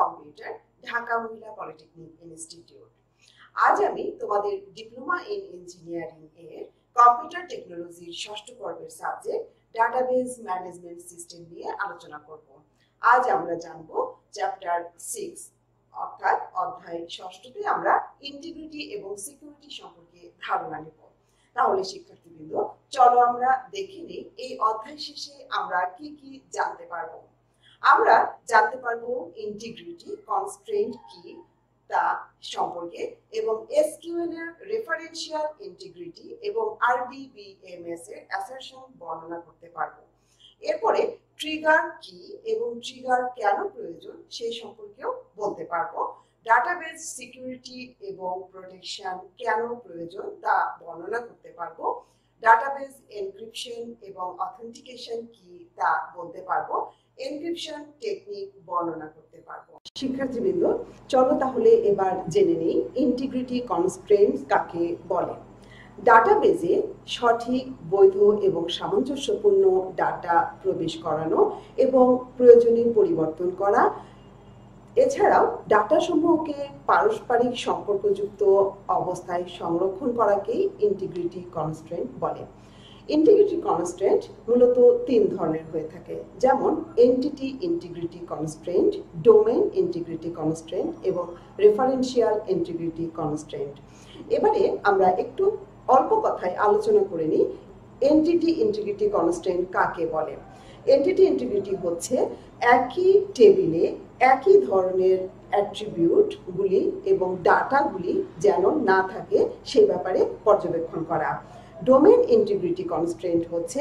Computer, Dhaka মহিলা polytechnic institute. আজ আমি তোমাদের ডিপ্লোমা ইন ইঞ্জিনিয়ারিং এর কম্পিউটার টেকনোলজির ষষ্ঠ পর্বের সাবজেক্ট ডাটাবেজ ম্যানেজমেন্ট সিস্টেম নিয়ে আলোচনা করব। আজ আমরা জানব চ্যাপ্টার 6 অর্থাৎ অধ্যায় ষষ্ঠতে আমরা ইন্টিগ্রিটি এবং সিকিউরিটি সম্পর্কে ধারণা নেব। তাহলে শিক্ষার্থীবৃন্দ, চলো আমরা দেখে নিই এই অধ্যায় শেষে আমরা কি কি জানতে পারবো। আমরা জানতে পারবো ইন্টিগ্রিটি কনস্ট্রেইন্ট কি তা সম্পর্কে এবং এসকিউএল এর রেফারেন্সিয়াল ইন্টিগ্রিটি এবং আরডিবিএমএস এর অ্যাসারশন বর্ণনা করতে পারবো। এরপরে ট্রিগার কি এবং ট্রিগার কেন প্রয়োজন সেই সম্পর্কেও বলতে পারবো। ডাটাবেজ সিকিউরিটি এবং প্রোটেকশন কেন প্রয়োজন তা বর্ণনা করতে পারবো। ডাটাবেজ এনক্রিপশন এবং অথেন্টিকেশন কি তা বলতে পারবো। এনক্রিপশন টেকনিক বর্ণনা করতে পারবো। শিক্ষার্থীবৃন্দ, চলো তাহলে এবার জেনে নেই ইন্টিগ্রিটি কনস্ট্রেইন্টস কাকে বলে। ডাটাবেজে সঠিক, বৈধ এবং সামঞ্জস্যপূর্ণ ডাটা প্রবেশ করানো এবং প্রয়োজনীয় পরিবর্তন করা, এছাড়াও ডাটা সমূহকে পারস্পরিক সম্পর্কযুক্ত অবস্থায় সংরক্ষণ করাকেই ইন্টিগ্রিটি কনস্ট্রেইন্ট বলে। ইন্টিগ্রিটি কনস্ট্রেইন্ট মূলত তিন ধরনের হয়ে থাকে, যেমন entity integrity constraint, domain integrity constraint এবং রেফারেন্সিয়াল ইন্টিগ্রিটি কনস্ট্রেইন্ট। এবারে আমরা একটু অল্প কথায় আলোচনা করে নিই এন্টিটি ইন্টিগ্রিটি কনস্ট্রেইন্ট কাকে বলে। এন্টিটি ইন্টিগ্রিটি হচ্ছে একই টেবিলে একই ধরনের অ্যাট্রিবিউটগুলি এবং ডাটাগুলি যেন না থাকে সে ব্যাপারে পর্যবেক্ষণ করা। ডোমেইন ইন্টিগ্রিটি কনস্ট্রেইন্ট হচ্ছে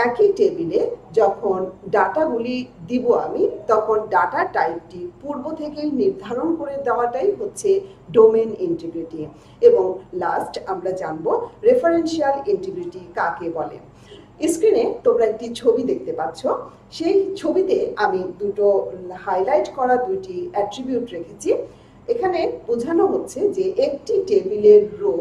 একই টেবিলে যখন ডাটাগুলি দিব আমি, তখন ডাটা টাইপটি পূর্ব থেকেই নির্ধারণ করে দেওয়াটাই হচ্ছে ডোমেইন ইন্টিগ্রিটি। এবং লাস্ট আমরা জানবো রেফারেন্সিয়াল ইন্টিগ্রিটি কাকে বলে। স্ক্রিনে তোমরা একটি ছবি দেখতে পাচ্ছ। সেই ছবিতে আমি দুটো হাইলাইট করা দুটি অ্যাট্রিবিউট রেখেছি। এখানে বোঝানো হচ্ছে যে একটি টেবিলের রো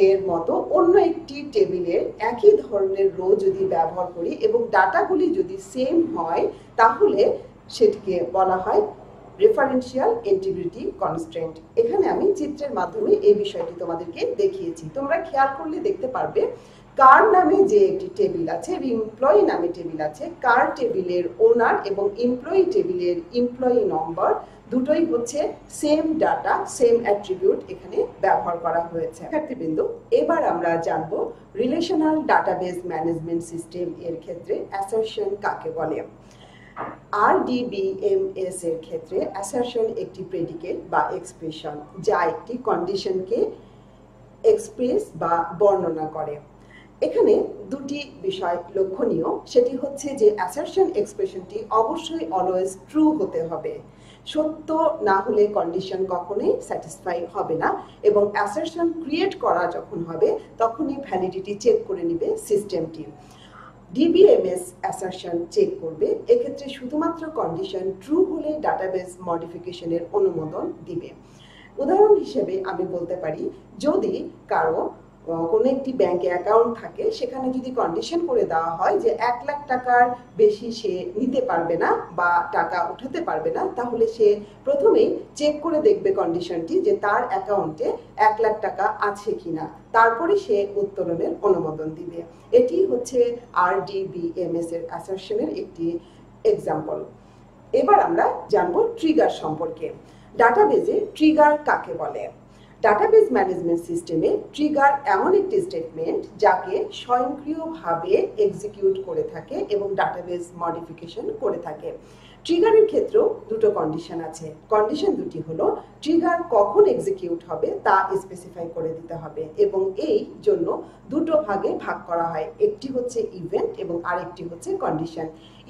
এর মতো অন্য একটি টেবিলের একই ধরনের রো যদি ব্যবহার করি এবং ডাটাগুলি যদি সেম হয়, তাহলে সেটিকে বলা হয় রেফারেন্সিয়াল ইন্টিগ্রিটি কনস্ট্রেইন্ট। এখানে আমি চিত্রের মাধ্যমে এই বিষয়টি তোমাদেরকে দেখিয়েছি। তোমরা খেয়াল করলে দেখতে পারবে কার নামে যে একটি টেবিল আছে এবং এমপ্লয়ি নামে টেবিল আছে, কার টেবিলের ওনার এবং এমপ্লয়ি টেবিলের এমপ্লয়ি নম্বর দুটোই হচ্ছে সেম ডাটা, সেম অ্যাট্রিবিউট এখানে ব্যবহার করা হয়েছে। শিক্ষার্থীবৃন্দ, এবার আমরা জানবো রিলেশনাল ডাটাবেজ ম্যানেজমেন্ট সিস্টেম এর ক্ষেত্রে অ্যাসারশন কাকে বলে। আরডিবিএমএস এর ক্ষেত্রে অ্যাসারশন একটি প্রেডিকেট বা এক্সপ্রেশন যা একটি কন্ডিশনকে এক্সপ্রেস বা বর্ণনা করে। এখানে দুটি বিষয় লক্ষণীয়, সেটি হচ্ছে যে অ্যাসারশন এক্সপ্রেশনটি অবশ্যই অলওয়েজ ট্রু হতে হবে। সত্য না হলে কন্ডিশন কখনোই স্যাটিসফাই হবে না এবং অ্যাসারশন ক্রিয়েট করা যখন হবে তখনই ভ্যালিডিটি চেক করে নেবে সিস্টেমটি। ডিবিএমএস অ্যাসারশন চেক করবে, এক্ষেত্রে শুধুমাত্র কন্ডিশন ট্রু হলে ডাটাবেজ মডিফিকেশনের অনুমোদন দিবে। উদাহরণ হিসেবে আমি বলতে পারি, যদি কারো কোনো একটি ব্যাংকে অ্যাকাউন্ট থাকে, সেখানে যদি কন্ডিশন করে দেওয়া হয় যে 1 লাখ টাকার বেশি সে নিতে পারবে না বা টাকা উঠাতে পারবে না, তাহলে সে প্রথমেই চেক করে দেখবে কন্ডিশনটি যে তার অ্যাকাউন্টে 1 লাখ টাকা আছে কিনা, তারপরে সে উত্তোলনের অনুমোদন দিবে। এটি হচ্ছে আরডিবিএমএস এর অ্যাসারশনের একটি এক্সাম্পল। এবার আমরা জানবো ট্রিগার সম্পর্কে। ডাটাবেজে ট্রিগার কাকে বলে। ডাটাবেজ ম্যানেজমেন্ট সিস্টেমে ট্রিগার এমন একটি স্টেটমেন্ট যাকে স্বয়ংক্রিয়ভাবে এক্সিকিউট করে থাকে এবং ডাটাবেজ মডিফিকেশন করে থাকে। ট্রিগারের ক্ষেত্রেও দুটো কন্ডিশন আছে। কন্ডিশন দুটি হলো ট্রিগার কখন এক্সিকিউট হবে তা স্পেসিফাই করে দিতে হবে এবং এই জন্য দুটো ভাগে ভাগ করা হয়, একটি হচ্ছে ইভেন্ট এবং আরেকটি হচ্ছে কন্ডিশন।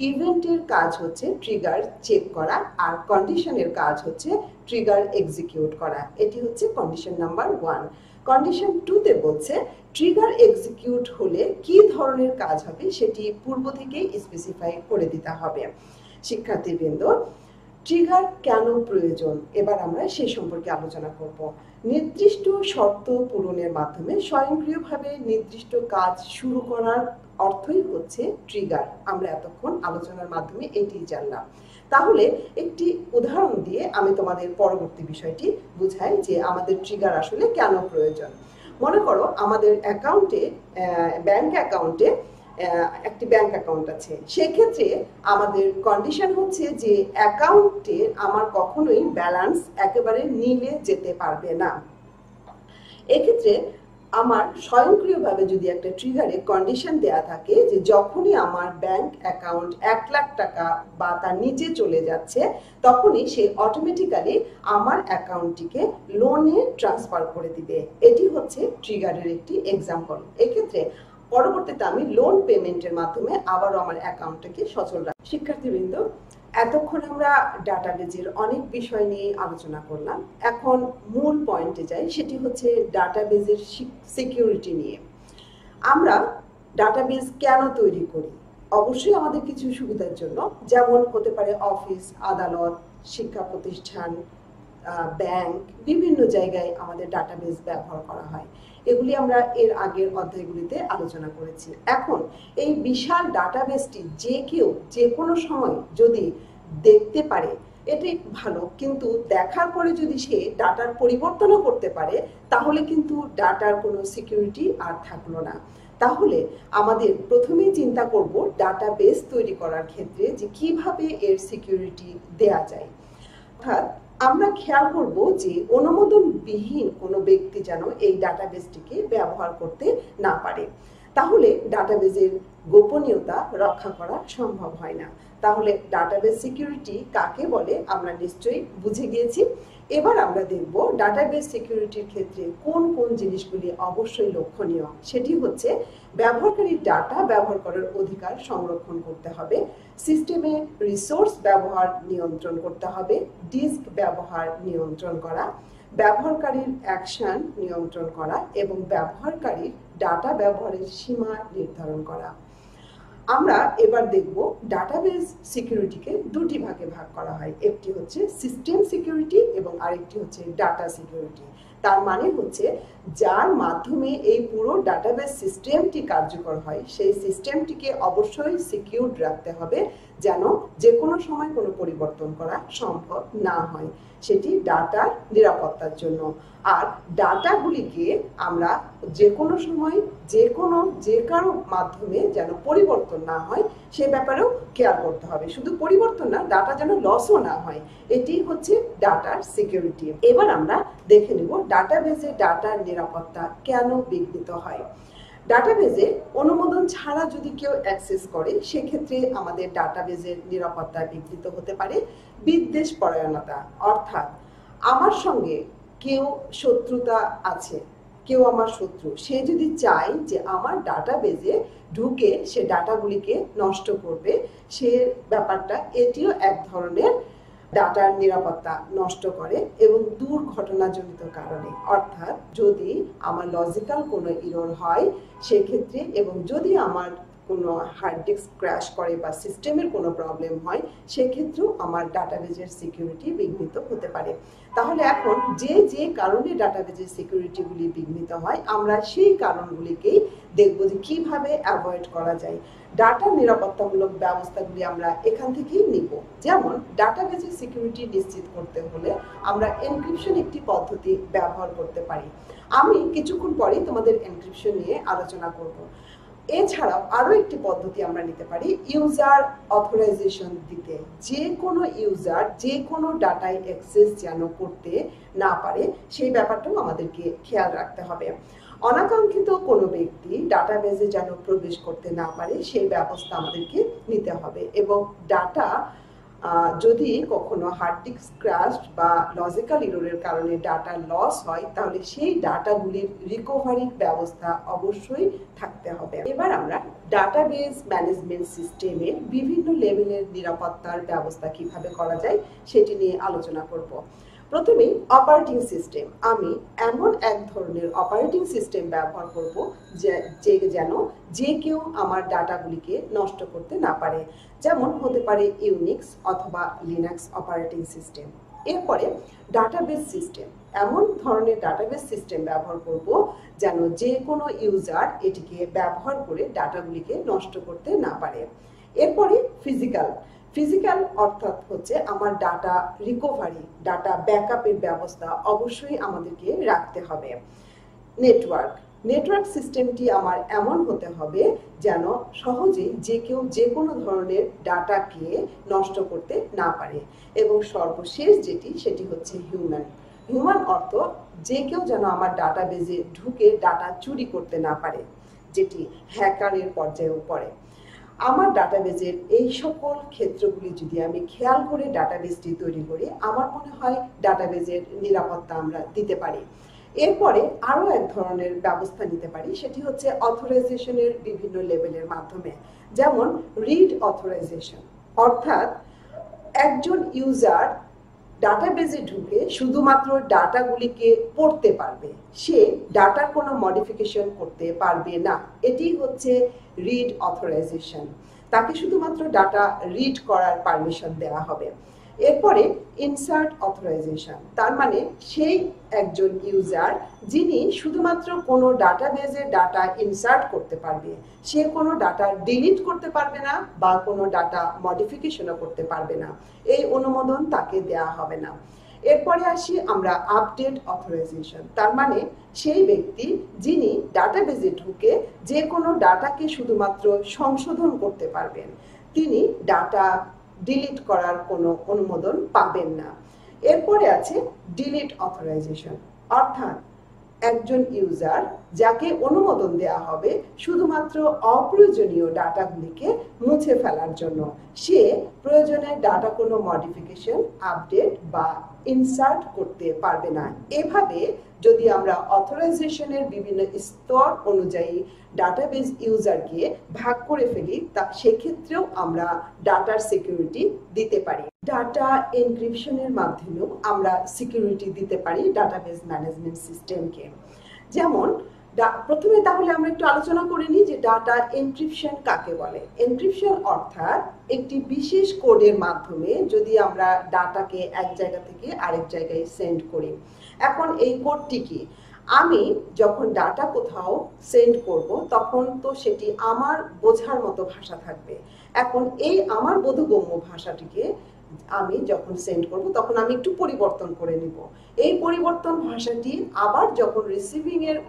ইভেন্টের কাজ হচ্ছে ট্রিগার চেক করা আর কন্ডিশনের কাজ হচ্ছে ট্রিগার এক্সিকিউট করা। এটি হচ্ছে কন্ডিশন নাম্বার 1। কন্ডিশন 2তে বলছে ট্রিগার এক্সিকিউট হলে কি ধরনের কাজ হবে সেটি পূর্ব থেকেই স্পেসিফাই করে দিতে হবে। শিক্ষার্থীবৃন্দ, ট্রিগার কেন প্রয়োজন এবার আমরা সেই সম্পর্কে আলোচনা করব। নির্দিষ্ট শর্ত পূরণের মাধ্যমে স্বয়ংক্রিয়ভাবে নির্দিষ্ট কাজ শুরু করার অর্থই হচ্ছে ট্রিগার। আমরা এতক্ষণ আলোচনার মাধ্যমে এটি জানলাম। তাহলে একটি উদাহরণ দিয়ে আমি তোমাদের পরবর্তী বিষয়টি বুঝাই যে আমাদের ট্রিগার আসলে কেন প্রয়োজন। মনে করো আমাদের অ্যাকাউন্টে ব্যাংক অ্যাকাউন্টে একটি ব্যাংক অ্যাকাউন্ট আছে, সেক্ষেত্রে আমাদের কন্ডিশন হচ্ছে যে অ্যাকাউন্টে আমার কখনোই ব্যালেন্স একেবারে নিলে যেতে পারবে না। এক্ষেত্রে আমার স্বয়ংক্রিয়ভাবে যদি একটা ট্রিগারে কন্ডিশন দেয়া থাকে যে যখনই আমার ব্যাংক অ্যাকাউন্ট 1 লাখ টাকা বা তার নিচে চলে যাচ্ছে, তখনই সে অটোমেটিক্যালি আমার অ্যাকাউন্টটিকে লোনে ট্রান্সফার করে দিবে। এটি হচ্ছে ট্রিগারের একটি এক্সাম্পল। এক্ষেত্রে পরবর্তীতে আমি লোন পেমেন্টের মাধ্যমে আবারও আমার অ্যাকাউন্টটাকে সচল রাখি। শিক্ষার্থীবৃন্দ, এতক্ষণ আমরা ডাটাবেজের অনেক বিষয় নিয়ে আলোচনা করলাম। এখন মূল পয়েন্টে যাই, সেটি হচ্ছে ডাটাবেজের সিকিউরিটি নিয়ে। আমরা ডাটাবেজ কেন তৈরি করি? অবশ্যই আমাদের কিছু সুবিধার জন্য, যেমন হতে পারে অফিস, আদালত, শিক্ষা প্রতিষ্ঠান, ব্যাংক, বিভিন্ন জায়গায় আমাদের ডাটাবেজ ব্যবহার করা হয়। এগুলি আমরা এর আগের অধ্যায়গুলিতে আলোচনা করেছি। এখন এই বিশাল ডাটাবেজটি যে কেউ যে কোনো সময় যদি দেখতে পারে এটি ভালো, কিন্তু দেখার পরে যদি সে ডাটার পরিবর্তনও করতে পারে তাহলে কিন্তু ডাটার কোনো সিকিউরিটি আর থাকলো না। তাহলে আমাদের প্রথমেই চিন্তা করব ডাটাবেজ তৈরি করার ক্ষেত্রে যে কিভাবে এর সিকিউরিটি দেয়া যায়। অর্থাৎ আমরা খেয়াল করব যে অনুমোদনবিহীন কোনো ব্যক্তি যেন এই ডাটাবেজটিকে ব্যবহার করতে না পারে, তাহলে ডাটাবেজের গোপনীয়তা রক্ষা করা সম্ভব হয় না। তাহলে ডাটাবেজ সিকিউরিটি কাকে বলে আমরা নিশ্চয়ই বুঝে গিয়েছি। এবার আমরা দেখব ডাটাবেজ সিকিউরিটির ক্ষেত্রে কোন কোন জিনিসগুলি অবশ্যই লক্ষণীয়। সেটি হচ্ছে ব্যবহারকারীর ডাটা ব্যবহার করার অধিকার সংরক্ষণ করতে হবে, সিস্টেমে রিসোর্স ব্যবহার নিয়ন্ত্রণ করতে হবে, ডিস্ক ব্যবহার নিয়ন্ত্রণ করা, ব্যবহারকারীর অ্যাকশন নিয়ন্ত্রণ করা এবং ব্যবহারকারীর ডাটা ব্যবহারের সীমা নির্ধারণ করা। আমরা এবার দেখব ডাটাবেজ সিকিউরিটিকে দুটি ভাগে ভাগ করা হয়। একটি হচ্ছে সিস্টেম সিকিউরিটি এবং আরেকটি হচ্ছে ডাটা সিকিউরিটি। তার মানে হচ্ছে যার মাধ্যমে এই পুরো ডাটাবেজ সিস্টেমটি কার্যকর হয় সেই সিস্টেমটিকে অবশ্যই সিকিউরড রাখতে হবে, যেন যে কোনো সময় কোনো পরিবর্তন করা সম্ভব না হয়, সেটি ডাটার নিরাপত্তার জন্য। আর ডাটাগুলিকে আমরা যে কোনো সময় যে কারো মাধ্যমে যেন পরিবর্তন না হয় সে ব্যাপারেও খেয়াল করতে হবে। শুধু পরিবর্তন না, ডাটা যেন লসও না হয়, এটি হচ্ছে ডাটার সিকিউরিটি। এবার আমরা দেখে নেব ডাটাবেজে ডাটার নিরাপত্তা কেন বিঘ্নিত হয়। ডাটাবেজে অনুমোদন ছাড়া যদি কেউ অ্যাক্সেস করে সেক্ষেত্রে আমাদের ডাটাবেজের নিরাপত্তা বিঘ্নিত হতে পারে। বিদ্বেষ পরায়ণতা, অর্থাৎ আমার সঙ্গে কেউ শত্রুতা আছে, কেউ আমার শত্রু, সে যদি চায় যে আমার ডাটাবেজে ঢুকে সে ডাটাগুলিকে নষ্ট করবে, সে ব্যাপারটা এটিও এক ধরনের ডাটার নিরাপত্তা নষ্ট করে এবং দুর্ঘটনাজনিত কারণে। অর্থাৎ যদি আমার লজিক্যাল কোনো এরর হয় সেক্ষেত্রে, এবং যদি আমার কোনো হার্ড ডিস্ক ক্র্যাশ করে বা সিস্টেমের কোনো প্রবলেম হয় সেক্ষেত্রেও আমার ডাটাবেজের সিকিউরিটি বিঘ্নিত হতে পারে। তাহলে এখন যে কারণে ডাটাবেজের সিকিউরিটিগুলি বিঘ্নিত হয় আমরা সেই কারণগুলিকেই দেখব যে কিভাবে অ্যাভয়েড করা যায়। ডাটার নিরাপত্তামূলক ব্যবস্থাগুলি আমরা এখান থেকেই নিব। যেমন ডাটাবেজের সিকিউরিটি নিশ্চিত করতে হলে আমরা এনক্রিপশন একটি পদ্ধতি ব্যবহার করতে পারি। আমি কিছুক্ষণ পরেই তোমাদের এনক্রিপশন নিয়ে আলোচনা করব। এছাড়াও আরো একটি পদ্ধতি আমরা নিতে পারি ইউজার অথরাইজেশন দিতে। যে কোনো ইউজার যে কোনো ডাটায় অ্যাক্সেস যেন করতে না পারে সেই ব্যাপারটাও আমাদেরকে খেয়াল রাখতে হবে। অনাকাঙ্ক্ষিত কোনো ব্যক্তি ডাটাবেজে যেন প্রবেশ করতে না পারে সেই ব্যবস্থা আমাদেরকে নিতে হবে। এবং ডাটা যদি কখনো হার্ড ডিস্ক ক্র্যাশ বা লজিক্যাল এররের কারণে ডাটা লস হয় তাহলে সেই ডাটাগুলির রিকভারির ব্যবস্থা অবশ্যই থাকতে হবে। এবার আমরা ডাটাবেজ ম্যানেজমেন্ট সিস্টেমের বিভিন্ন লেভেলের নিরাপত্তার ব্যবস্থা কিভাবে করা যায় সেটি নিয়ে আলোচনা করব। প্রথমেই অপারেটিং সিস্টেম। আমি এমন এক ধরনের অপারেটিং সিস্টেম ব্যবহার করব যেন যে কেউ আমার ডাটাগুলিকে নষ্ট করতে না পারে। যেমন হতে পারে ইউনিক্স অথবা লিনাক্স অপারেটিং সিস্টেম। এরপরে ডাটাবেজ সিস্টেম। এমন ধরনের ডাটাবেজ সিস্টেম ব্যবহার করব যেন যে কোনো ইউজার এটিকে ব্যবহার করে ডাটাগুলিকে নষ্ট করতে না পারে। এরপরে ফিজিক্যাল অর্থাৎ হচ্ছে আমার ডাটা রিকভারি, ডাটা ব্যাকআপের ব্যবস্থা অবশ্যই আমাদেরকে রাখতে হবে। নেটওয়ার্ক নেটওয়ার্ক সিস্টেমটি আমার এমন হতে হবে যেন সহজেই যে কেউ যে কোনো ধরনের ডাটাকে নষ্ট করতে না পারে। এবং সর্বশেষ সেটি হচ্ছে হিউম্যান অর্থ যে কেউ যেন আমার ডাটাবেজে ঢুকে ডাটা চুরি করতে না পারে, যেটি হ্যাকারের পর্যায়েও পড়ে। আমার ডাটাবেজের এই সকল ক্ষেত্রগুলি যদি আমি খেয়াল করে ডাটাবেজটি তৈরি করি, আমার মনে হয় ডাটাবেজের নিরাপত্তা আমরা দিতে পারি। এরপরে আরো এক ধরনের ব্যবস্থা নিতে পারি, সেটি হচ্ছে অথরাইজেশনের বিভিন্ন লেভেলের মাধ্যমে। যেমন রিড অথরাইজেশন, অর্থাৎ একজন ইউজার ডাটাবেজে ঢুকে শুধুমাত্র ডাটাগুলিকে পড়তে পারবে, সে ডাটার কোনো মডিফিকেশন করতে পারবে না। এটি হচ্ছে রিড অথরাইজেশন, তাকে শুধুমাত্র ডাটা রিড করার পারমিশন দেওয়া হবে। এরপরে ইনসার্ট অথরাইজেশন, তার মানে সেই একজন ইউজার যিনি শুধুমাত্র কোনো ডাটাবেজে ডাটা ইনসার্ট করতে পারবে, সে কোনো ডাটা ডিলিট করতে পারবে না বা কোনো ডাটা মডিফিকেশনও করতে পারবে না, এই অনুমোদন তাকে দেওয়া হবে না। এরপরে আসি আমরা আপডেট অথরাইজেশন, তার মানে সেই ব্যক্তি যিনি ডাটাবেজে ঢুকে যে কোনো ডাটাকে শুধুমাত্র সংশোধন করতে পারবেন, তিনি ডাটা ডিলিট করার কোনো অনুমোদন পাবেন না। এরপরে আছে ডিলিট অথরাইজেশন, অর্থাৎ একজন ইউজার যাকে অনুমোদন দেওয়া হবে শুধুমাত্র অপ্রয়োজনীয় ডাটাগুলিকে মুছে ফেলার জন্য, সে প্রয়োজনে ডাটা কোনো মডিফিকেশন, আপডেট বা ইনসার্ট করতে পারবে না। এভাবে যদি আমরা অথরাইজেশনের বিভিন্ন স্তর অনুযায়ী ডাটাবেজ ইউজারকে ভাগ করে ফেলি, তা সেক্ষেত্রেও আমরা ডাটার সিকিউরিটি দিতে পারি। ডাটা এনক্রিপশনের মাধ্যমেও আমরা সিকিউরিটি দিতে পারি ডাটাবেজ ম্যানেজমেন্ট সিস্টেমকে। যেমন প্রথমে তাহলে আমরা একটু আলোচনা করে নিই যে ডাটা এনক্রিপশন কাকে বলে। এনক্রিপশন অর্থাৎ একটি বিশেষ কোডের মাধ্যমে যদি আমরা ডাটাকে এক জায়গা থেকে আরেক জায়গায় সেন্ড করি। এখন এই কোডটি কি, আমি যখন ডাটা কোথাও সেন্ড করব তখন তো সেটি আমার বোঝার মতো ভাষা থাকবে। এখন এই আমার বোধগম্য ভাষাটিকে আমি যখন সেন্ড করব তখন আমি একটু পরিবর্তন করে নিব। এই পরিবর্তন ভাষাটি আবার যখন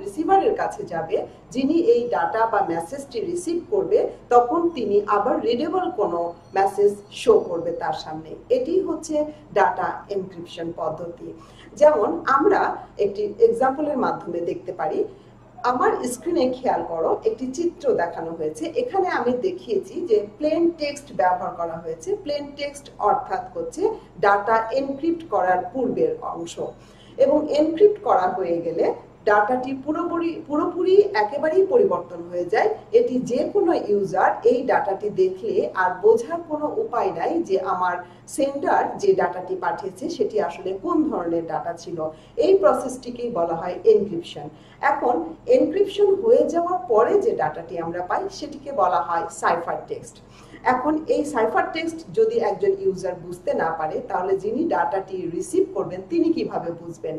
রিসিভারের কাছে যাবে, যিনি এই ডাটা বা মেসেজটি রিসিভ করবে, তখন তিনি আবার রিডেবল কোনো মেসেজ শো করবে তার সামনে। এটি হচ্ছে ডাটা এনক্রিপশন পদ্ধতি। যেমন আমরা একটি এক্সাম্পলের মাধ্যমে দেখতে পারি। আমার স্ক্রিনে খেয়াল করো, একটি চিত্র দেখানো হয়েছে। এখানে আমি দেখিয়েছি যে প্লেন টেক্সট ব্যবহার করা হয়েছে। প্লেন টেক্সট অর্থাৎ হচ্ছে ডাটা এনক্রিপ্ট করার পূর্বের অংশ, এবং এনক্রিপ্ট করা হয়ে গেলে ডাটাটি পুরোপুরি একেবারেই পরিবর্তন হয়ে যায়। এটি যে কোনো ইউজার এই ডাটাটি দেখলে আর বোঝার কোনো উপায় নাই যে আমার সেন্ডার যে ডাটাটি পাঠিয়েছে সেটি আসলে কোন ধরনের ডাটা ছিল। এই প্রসেসটিকেই বলা হয় এনক্রিপশন। এখন এনক্রিপশন হয়ে যাওয়ার পরে যে ডাটাটি আমরা পাই সেটিকে বলা হয় সাইফার টেক্সট। এখন এই সাইফার টেক্সট যদি একজন ইউজার বুঝতে না পারে, তাহলে যিনি ডাটাটি রিসিভ করবেন তিনি কিভাবে বুঝবেন?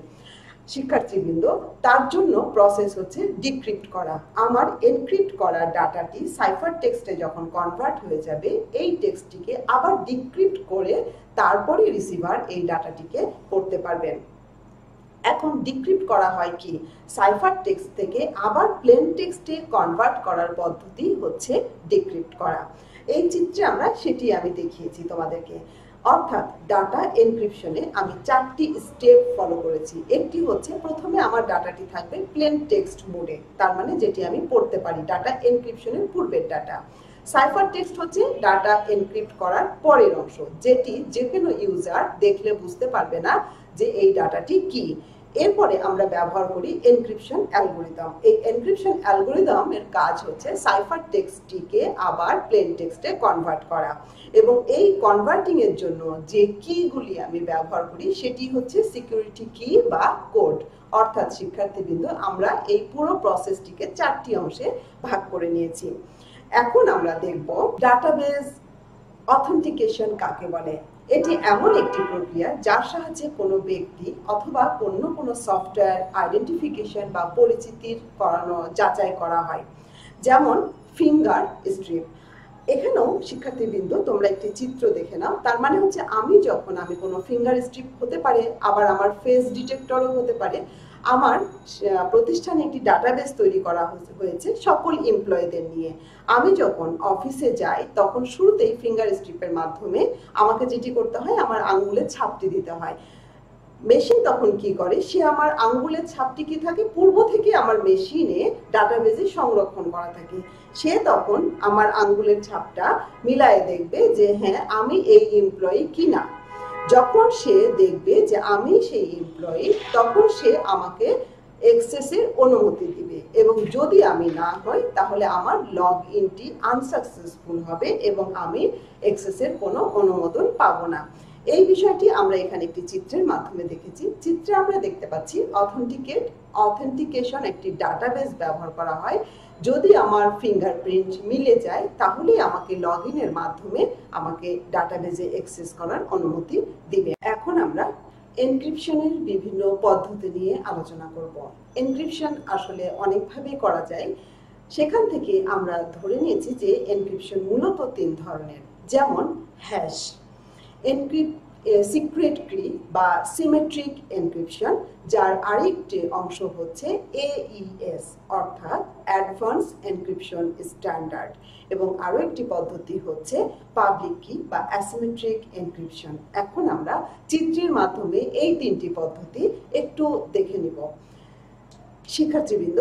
শিক্ষার্থীবৃন্দ, তার জন্য প্রসেস হচ্ছে ডিক্রিপ্ট করা। আমার এনক্রিপ্ট করা ডাটাটি সাইফার টেক্সটে যখন কনভার্ট হয়ে যাবে, এই টেক্সটটিকে আবার ডিক্রিপ্ট করে তারপরে রিসিভার এই ডাটাটিকে পড়তে পারবেন। এখন ডিক্রিপ্ট করা হয় কি, সাইফার টেক্সট থেকে আবার প্লেন টেক্সটে কনভার্ট করার পদ্ধতি হচ্ছে ডিক্রিপ্ট করা। এই চিত্রে আমি দেখিয়েছি তোমাদেরকে। অর্থাৎ ডাটা এনক্রিপশনে আমি 4টি স্টেপ ফলো করেছি। একটি হচ্ছে প্রথমে আমার ডাটাটি থাকবে প্লেন টেক্সট মোডে, তার মানে যেটি আমি পড়তে পারি, ডাটা এনক্রিপশনের পূর্বের ডাটা। সাইফার টেক্সট হচ্ছে ডাটা এনক্রিপ্ট করার পরের অংশ, যেটি যে কোনো ইউজার দেখলে বুঝতে পারবে না যে এই ডাটাটি কি। এরপরে আমরা ব্যবহার করি এনক্রিপশন অ্যালগরিদম। এই এনক্রিপশন অ্যালগরিদমের কাজ হচ্ছে সাইফার টেক্সটটিকে আবার প্লেন টেক্সটে কনভার্ট করা, এবং এই কনভার্টিং এর জন্য যে কিগুলি আমি ব্যবহার করি সেটি হচ্ছে সিকিউরিটি কি বা কোড। অর্থাৎ শিক্ষার্থীবৃন্দ, আমরা এই পুরো প্রসেসটিকে 4টি অংশে ভাগ করে নিয়েছি। এখন আমরা দেখব ডাটাবেজ অথেন্টিকেশন কাকে বলে। এটি এমন একটি প্রক্রিয়া যার সাহায্যে কোনো ব্যক্তি অথবা কোনো সফটওয়্যার আইডেন্টিফিকেশন বা পরিচিতির যাচাই করা হয়। যেমন ফিঙ্গার স্ট্রিপ। এখানেও শিক্ষার্থীবৃন্দ তোমরা একটি চিত্র দেখে নাও। তার মানে হচ্ছে আমি কোনো ফিঙ্গার স্ট্রিপ হতে পারে, আবার আমার ফেস ডিটেক্টরও হতে পারে, আমার প্রতিষ্ঠানে একটি ডাটাবেস তৈরি করা হয়েছে সকল এমপ্লয়ীদের নিয়ে। আমি যখন অফিসে যাই তখন শুরুতেই ফিঙ্গার স্ট্রিপের মাধ্যমে আমাকে যেটি করতে হয়, আমার আঙ্গুলের ছাপটি দিতে হয়। মেশিন তখন কি করে, সে আমার আঙ্গুলের ছাপটি কি থাকে পূর্ব থেকে আমার মেশিনে ডাটাবেজে সংরক্ষণ করা থাকে। সে তখন আমার আঙ্গুলের ছাপটা মিলায়ে দেখবে যে হ্যাঁ আমি এই এমপ্লয়ি কিনা। যখন সে দেখবে যে আমি সেই এমপ্লয়ি, তখন সে আমাকে এক্সেসের অনুমতি দিবে, এবং যদি আমি না হই তাহলে আমার লগ ইনটি আনসাকসেসফুল হবে এবং আমি এক্সেসের কোনো অনুমোদন পাবো না। এই বিষয়টি আমরা এখানে একটি চিত্রের মাধ্যমে দেখেছি। চিত্রে আমরা দেখতে পাচ্ছি অথেন্টিকেশন একটি ডাটাবেস ব্যবহার করা হয়। যদি আমার ফিঙ্গারপ্রিন্ট মিলে যায় তাহলে আমাকে লগ ইনের মাধ্যমে আমাকে ডাটাবেজে অ্যাক্সেস করার অনুমতি দিবে। এখন আমরা এনক্রিপশনের বিভিন্ন পদ্ধতি নিয়ে আলোচনা করব। এনক্রিপশন আসলে অনেকভাবে করা যায়। সেখান থেকে আমরা ধরে নিয়েছি যে এনক্রিপশন মূলত 3 ধরনের, যেমন হ্যাশ, সিক্রেট কি বা সিমেট্রিক এনক্রিপশন, যার আরেকটি অংশ হচ্ছে AES অর্থাৎ অ্যাডভান্স এনক্রিপশন স্ট্যান্ডার্ড, এবং আরো একটি পদ্ধতি হচ্ছে পাবলিক কি বা অ্যাসিমেট্রিক এনক্রিপশন। এখন আমরা চিত্রের মাধ্যমে এই 3টি পদ্ধতি একটু দেখে নিব। শিক্ষার্থীবৃন্দ,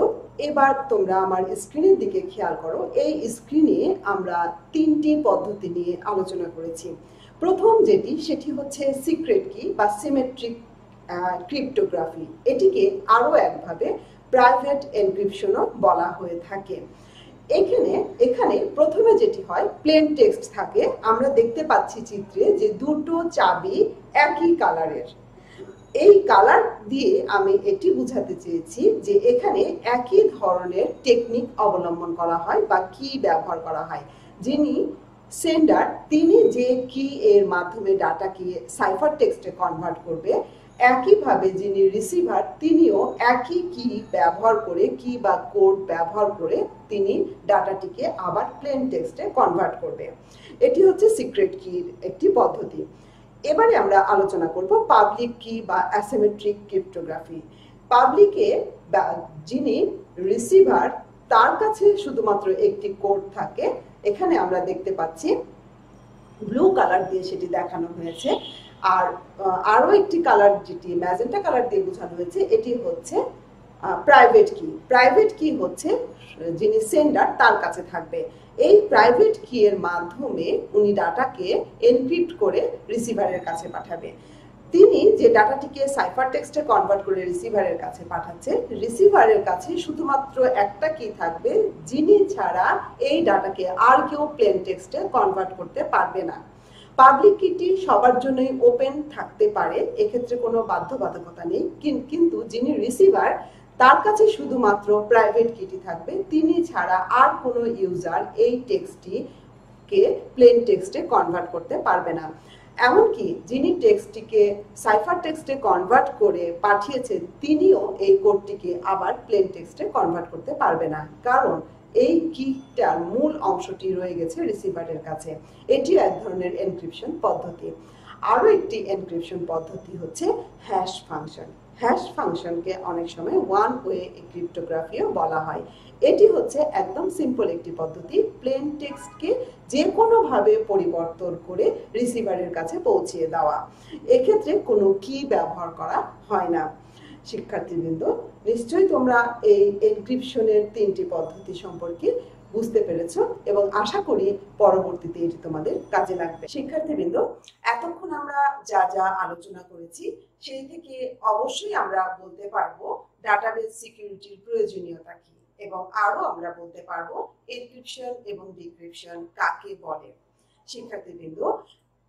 এবার তোমরা আমার স্ক্রিনের দিকে খেয়াল করো। এই স্ক্রিনে আমরা 3টি পদ্ধতি নিয়ে আলোচনা করেছি। প্রথম যেটি, সেটি হচ্ছে সিক্রেট কি বা সিমেট্রিক ক্রিপ্টোগ্রাফি। এটিকে আরো একভাবে প্রাইভেট এনক্রিপশনও বলা হয়ে থাকে। এখানে প্রথমে যেটি হয়, প্লেন টেক্সট থাকে। আমরা দেখতে পাচ্ছি চিত্রে যে দুটো চাবি একই কালারের। এই কালার দিয়ে আমি এটি বোঝাতে চেয়েছি যে এখানে একই ধরনের টেকনিক অবলম্বন করা হয় বা কি ব্যবহার করা হয়। যিনি সেন্ডার, তিনি যে কি এর মাধ্যমে ডাটাকে সাইফার টেক্সটে কনভার্ট করবে, একইভাবে যিনি রিসিভার, তিনিও একই কি ব্যবহার করে, কি বা কোড ব্যবহার করে তিনি ডাটাটিকে আবার প্লেন টেক্সটে কনভার্ট করবে। এটি হচ্ছে সিক্রেট কির একটি পদ্ধতি। এবারে আমরা আলোচনা করব পাবলিক কি বা অ্যাসিমেট্রিক ক্রিপ্টোগ্রাফি। পাবলিকে যিনি রিসিভার, তার কাছে শুধুমাত্র একটি কোড থাকে। এখানে আমরা দেখতে পাচ্ছি ব্লু কালার দিয়ে সেটি দেখানো হয়েছে, আর আরো একটি কালার যেটি ম্যাজেন্টা কালার দিয়ে বোঝানো হয়েছে, এটি হচ্ছে প্রাইভেট কি। প্রাইভেট কি হচ্ছে যিনি সেন্ডার, তার কাছে থাকবে। এই প্রাইভেট কি এর মাধ্যমে উনি ডাটাকে এনক্রিপ্ট করে রিসিভারের কাছে পাঠাবে। তিনি যে ডাটাটিকে সাইফার টেক্সটে কনভার্ট করে রিসিভারের কাছে পাঠাচ্ছে, রিসিভারের কাছে শুধুমাত্র একটা কি থাকবে, যিনি ছাড়া এই ডাটাকে আর কেউ প্লেন টেক্সটে কনভার্ট করতে পারবে না। পাবলিক কিটি সবার জন্যই ওপেন থাকতে পারে, এক্ষেত্রে কোনো বাধ্যবাধকতা নেই, কিন্তু যিনি রিসিভার, তার কাছে শুধুমাত্র প্রাইভেট কিটি থাকবে। তিনি ছাড়া আর কোনো ইউজার এই টেক্সটটিকে প্লেন টেক্সটে কনভার্ট করতে পারবে না। এমনকি যিনি টেক্সটটিকে সাইফার টেক্সটে কনভার্ট করে পাঠিয়েছেন, তিনিও এই কোডটিকে আবার প্লেন টেক্সটে কনভার্ট করতে পারবে না, কারণ এই কিটার মূল অংশটি রয়ে গেছে রিসিভারের কাছে। এটি এক ধরনের এনক্রিপশন পদ্ধতি। আরো একটি এনক্রিপশন পদ্ধতি হচ্ছে হ্যাশ ফাংশন। হ্যাশ ফাংশনকে অনেক সময় ওয়ান ওয়ে ক্রিপ্টোগ্রাফিও বলা হয়। এটি হচ্ছে একদম সিম্পল একটি পদ্ধতি, প্লেন টেক্সটকে যে কোনো ভাবে পরিবর্তন করে রিসিভারের কাছে পৌঁছিয়ে দেওয়া। এক্ষেত্রে কোনো কি ব্যবহার করা হয় না। শিক্ষার্থীবৃন্দ, নিশ্চয়ই তোমরা এই এনক্রিপশনের 3টি পদ্ধতি সম্পর্কে বুঝতে পেরেছো, এবং আশা করি পরবর্তীতে এটি তোমাদের কাজে লাগবে। শিক্ষার্থীবৃন্দ, এতক্ষণ আমরা যা যা আলোচনা করেছি সেই থেকে অবশ্যই আমরা বলতে পারবো ডাটাবেস সিকিউরিটির প্রয়োজনীয়তা কি, এবং আরো আমরা বলতে পারবো এনক্রিপশন এবং ডিক্রিপশন কাকে বলে। শিক্ষার্থীবৃন্দ,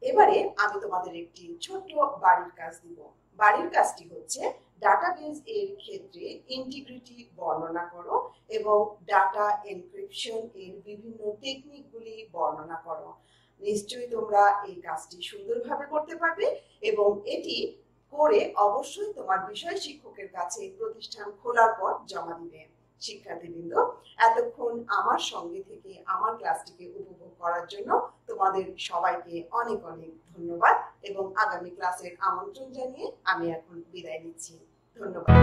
এবারে আমি তোমাদের একটি ছোট্ট বাড়ির কাজ দিব। বাড়ির কাজটি হচ্ছে ডাটাবেস এর ক্ষেত্রে ইন্টিগ্রিটি বর্ণনা করো এবং ডাটা এনক্রিপশন এর বিভিন্ন টেকনিকগুলি বর্ণনা করো। নিশ্চয়ই তোমরা এই কাজটি সুন্দরভাবে করতে পারবে, এবং এটি করে অবশ্যই তোমার বিষয় শিক্ষকের কাছে প্রতিষ্ঠান খোলার পর জমা দিবে। শিক্ষার্থীবৃন্দ, এতক্ষণ আমার সঙ্গে থেকে আমার ক্লাসটিকে উপভোগ করার জন্য তোমাদের সবাইকে অনেক অনেক ধন্যবাদ এবং আগামী ক্লাসের আমন্ত্রণ জানিয়ে আমি এখন বিদায় নিচ্ছি। ধন্যবাদ।